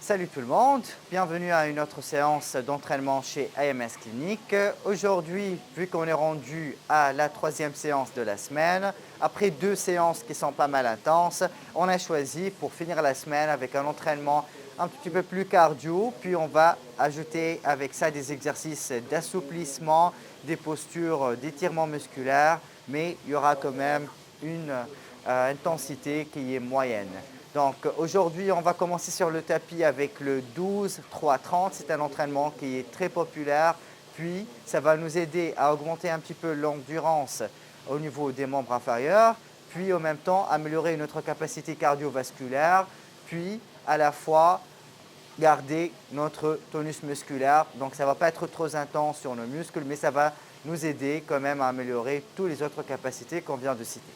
Salut tout le monde, bienvenue à une autre séance d'entraînement chez AMS Clinique. Aujourd'hui, vu qu'on est rendu à la troisième séance de la semaine, après deux séances qui sont pas mal intenses, on a choisi pour finir la semaine avec un entraînement un petit peu plus cardio, puis on va ajouter avec ça des exercices d'assouplissement, des postures d'étirement musculaire, mais il y aura quand même une intensité qui est moyenne. Donc aujourd'hui, on va commencer sur le tapis avec le 12-3-30. C'est un entraînement qui est très populaire. Puis, ça va nous aider à augmenter un petit peu l'endurance au niveau des membres inférieurs. Puis, en même temps, améliorer notre capacité cardiovasculaire. Puis, à la fois, garder notre tonus musculaire. Donc, ça ne va pas être trop intense sur nos muscles, mais ça va nous aider quand même à améliorer toutes les autres capacités qu'on vient de citer.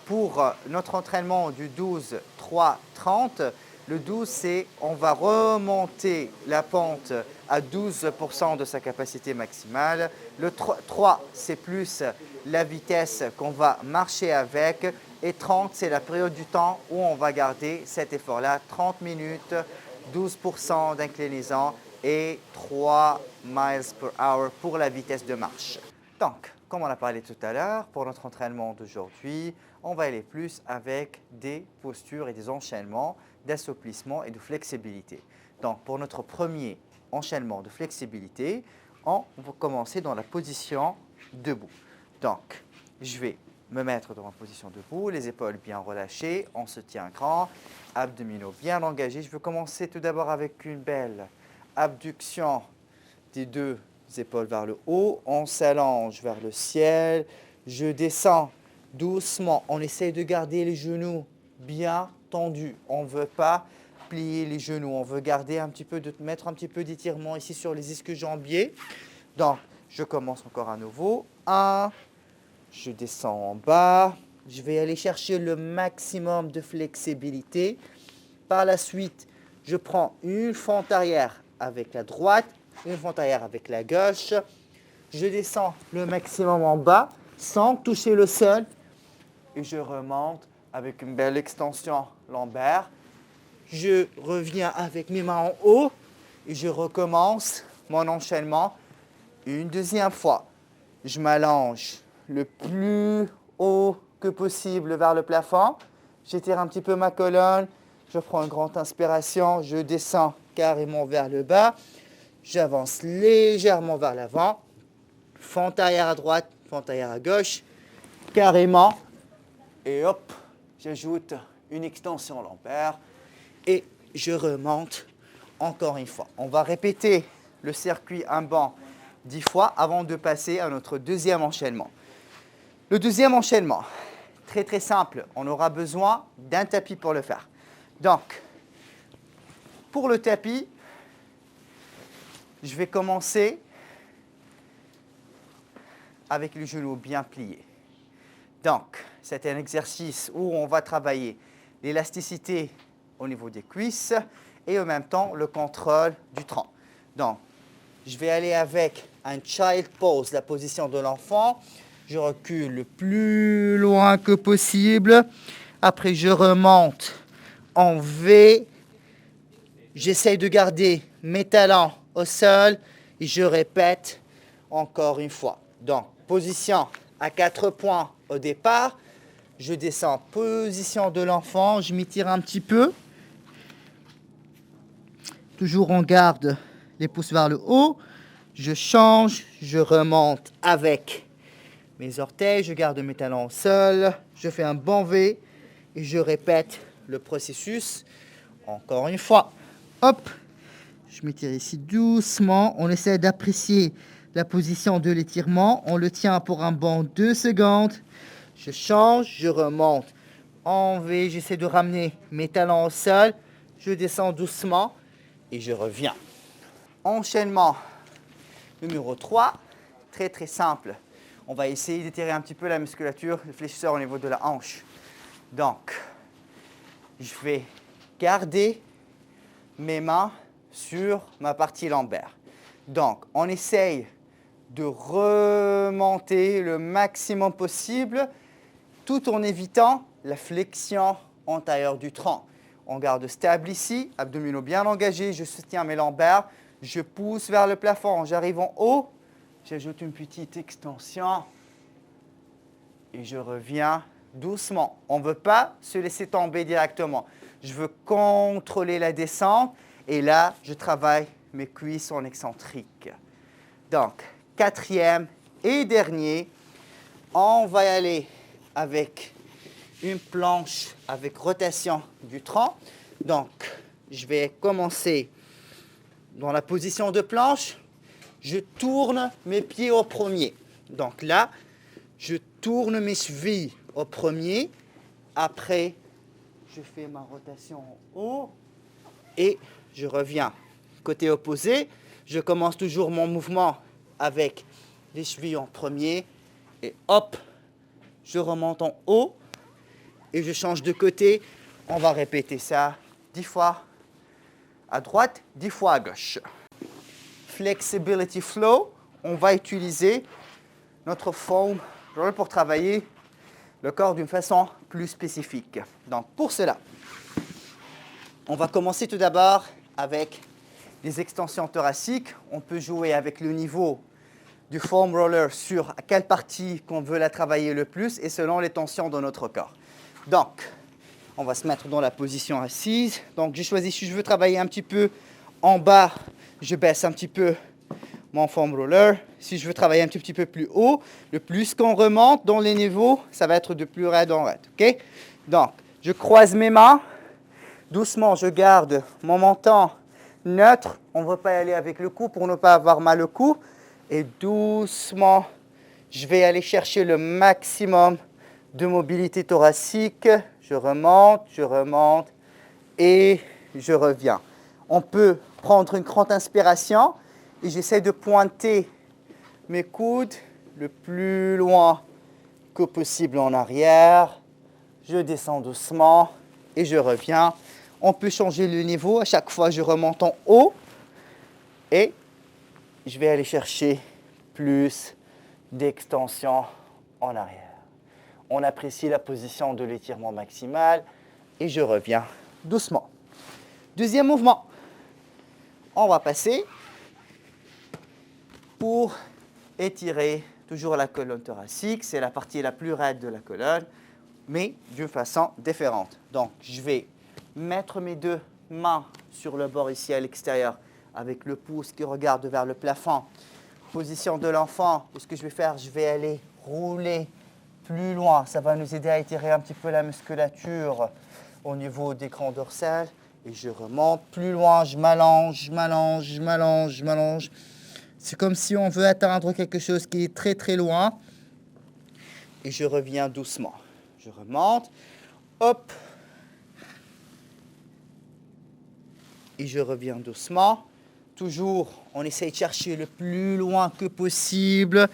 Pour notre entraînement du 12-3-30, le 12, c'est on va remonter la pente à 12% de sa capacité maximale. Le 3, c'est plus la vitesse qu'on va marcher avec. Et 30, c'est la période du temps où on va garder cet effort-là. 30 minutes, 12% d'inclinaison et 3 miles per hour pour la vitesse de marche. Donc, comme on a parlé tout à l'heure, pour notre entraînement d'aujourd'hui, on va aller plus avec des postures et des enchaînements d'assouplissement et de flexibilité. Donc, pour notre premier enchaînement de flexibilité, on va commencer dans la position debout. Donc, je vais me mettre dans ma position debout, les épaules bien relâchées, on se tient grand, abdominaux bien engagés. Je vais commencer tout d'abord avec une belle abduction des deux épaules vers le haut, on s'allonge vers le ciel, je descends doucement, on essaie de garder les genoux bien tendus, on ne veut pas plier les genoux, on veut garder mettre un petit peu d'étirement ici sur les ischio-jambiers. Donc, je commence encore à nouveau, 1, je descends en bas, je vais aller chercher le maximum de flexibilité. Par la suite, je prends une fente arrière avec la droite, une fente arrière avec la gauche. Je descends le maximum en bas sans toucher le sol et je remonte avec une belle extension lombaire. Je reviens avec mes mains en haut et je recommence mon enchaînement une deuxième fois. Je m'allonge le plus haut que possible vers le plafond. J'étire un petit peu ma colonne. Je prends une grande inspiration. Je descends carrément vers le bas. J'avance légèrement vers l'avant. Fente arrière à droite, fente arrière à gauche. Carrément. Et hop, j'ajoute une extension lombaire. Et je remonte encore une fois. On va répéter le circuit un banc 10 fois avant de passer à notre deuxième enchaînement. Le deuxième enchaînement, très très simple. On aura besoin d'un tapis pour le faire. Donc, pour le tapis, je vais commencer avec les genoux bien pliés. Donc, c'est un exercice où on va travailler l'élasticité au niveau des cuisses et en même temps le contrôle du tronc. Donc, je vais aller avec un child pose, la position de l'enfant. Je recule le plus loin que possible. Après, je remonte en V. J'essaye de garder mes talons au sol et je répète encore une fois. Donc, position à 4 points au départ. Je descends, position de l'enfant, je m'étire un petit peu. Toujours on garde les pouces vers le haut. Je change, je remonte avec mes orteils, je garde mes talons au sol. Je fais un bon V et je répète le processus encore une fois. Hop, je m'étire ici doucement. On essaie d'apprécier la position de l'étirement. On le tient pour un bon 2 secondes. Je change, je remonte en V. J'essaie de ramener mes talons au sol. Je descends doucement et je reviens. Enchaînement numéro 3, très très simple. On va essayer d'étirer un petit peu la musculature, le fléchisseur au niveau de la hanche. Donc, je vais garder mes mains sur ma partie lombaire. Donc, on essaye de remonter le maximum possible tout en évitant la flexion antérieure du tronc. On garde stable ici, abdominaux bien engagés, je soutiens mes lombaires, je pousse vers le plafond, j'arrive en haut, j'ajoute une petite extension et je reviens doucement. On ne veut pas se laisser tomber directement. Je veux contrôler la descente et là, je travaille mes cuisses en excentrique. Donc, quatrième et dernier, on va y aller avec une planche avec rotation du tronc. Donc, je vais commencer dans la position de planche. Je tourne mes pieds au premier. Donc là, je tourne mes chevilles au premier. Après, je fais ma rotation en haut et je reviens. Côté opposé, je commence toujours mon mouvement avec les chevilles en premier et hop, je remonte en haut et je change de côté. On va répéter ça 10 fois à droite, 10 fois à gauche. Flexibility flow, on va utiliser notre foam roller pour travailler le corps d'une façon plus spécifique. Donc pour cela, on va commencer tout d'abord avec les extensions thoraciques. On peut jouer avec le niveau du foam roller sur quelle partie qu'on veut la travailler le plus et selon les tensions de notre corps. Donc, on va se mettre dans la position assise. Donc, je choisis si je veux travailler un petit peu en bas, je baisse un petit peu mon foam roller. Si je veux travailler un tout petit peu plus haut, le plus qu'on remonte dans les niveaux, ça va être de plus raide en raide. Okay? Donc, je croise mes mains. Doucement, je garde mon menton neutre. On ne veut pas y aller avec le cou pour ne pas avoir mal au cou. Et doucement, je vais aller chercher le maximum de mobilité thoracique. Je remonte et je reviens. On peut prendre une grande inspiration et j'essaie de pointer mes coudes le plus loin que possible en arrière. Je descends doucement et je reviens. On peut changer le niveau. À chaque fois, je remonte en haut et je vais aller chercher plus d'extension en arrière. On apprécie la position de l'étirement maximal et je reviens doucement. Deuxième mouvement. On va passer pour étirer toujours la colonne thoracique. C'est la partie la plus raide de la colonne, mais d'une façon différente. Donc, je vais mettre mes deux mains sur le bord ici à l'extérieur avec le pouce qui regarde vers le plafond. Position de l'enfant. Ce que je vais faire, je vais aller rouler plus loin. Ça va nous aider à étirer un petit peu la musculature au niveau des grands dorsales. Et je remonte plus loin, je m'allonge. C'est comme si on veut atteindre quelque chose qui est très très loin. Et je reviens doucement. Je remonte. Hop. Et je reviens doucement. Toujours, on essaye de chercher le plus loin que possible.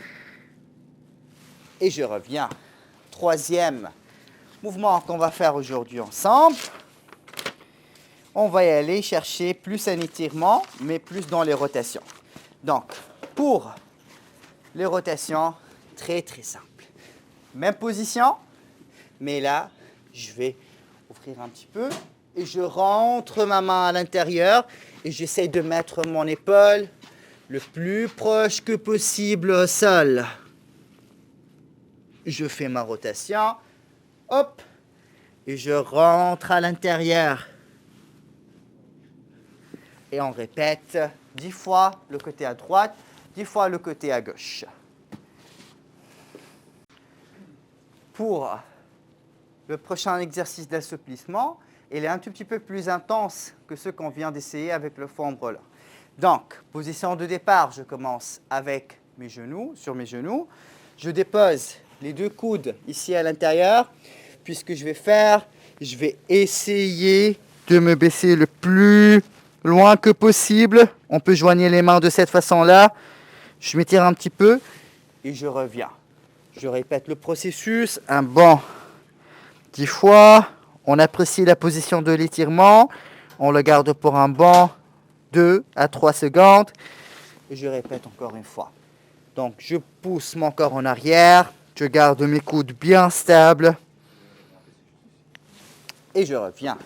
Et je reviens. Troisième mouvement qu'on va faire aujourd'hui ensemble. On va y aller chercher plus un étirement, mais plus dans les rotations. Donc, pour les rotations, très très simple. Même position, mais là, je vais ouvrir un petit peu et je rentre ma main à l'intérieur et j'essaie de mettre mon épaule le plus proche que possible au sol. Je fais ma rotation, hop, et je rentre à l'intérieur. Et on répète 10 fois le côté à droite, 10 fois le côté à gauche. Pour le prochain exercice d'assouplissement, il est un tout petit peu plus intense que ce qu'on vient d'essayer avec le foam roller. Donc, position de départ, je commence avec mes genoux, sur mes genoux. Je dépose les deux coudes ici à l'intérieur. Puis ce que je vais faire, je vais essayer de me baisser le plus loin que possible. On peut joigner les mains de cette façon-là. Je m'étire un petit peu et je reviens. Je répète le processus, un bon 10 fois. On apprécie la position de l'étirement. On le garde pour un bon 2 à 3 secondes. Et je répète encore une fois. Donc, je pousse mon corps en arrière. Je garde mes coudes bien stables. Et je reviens.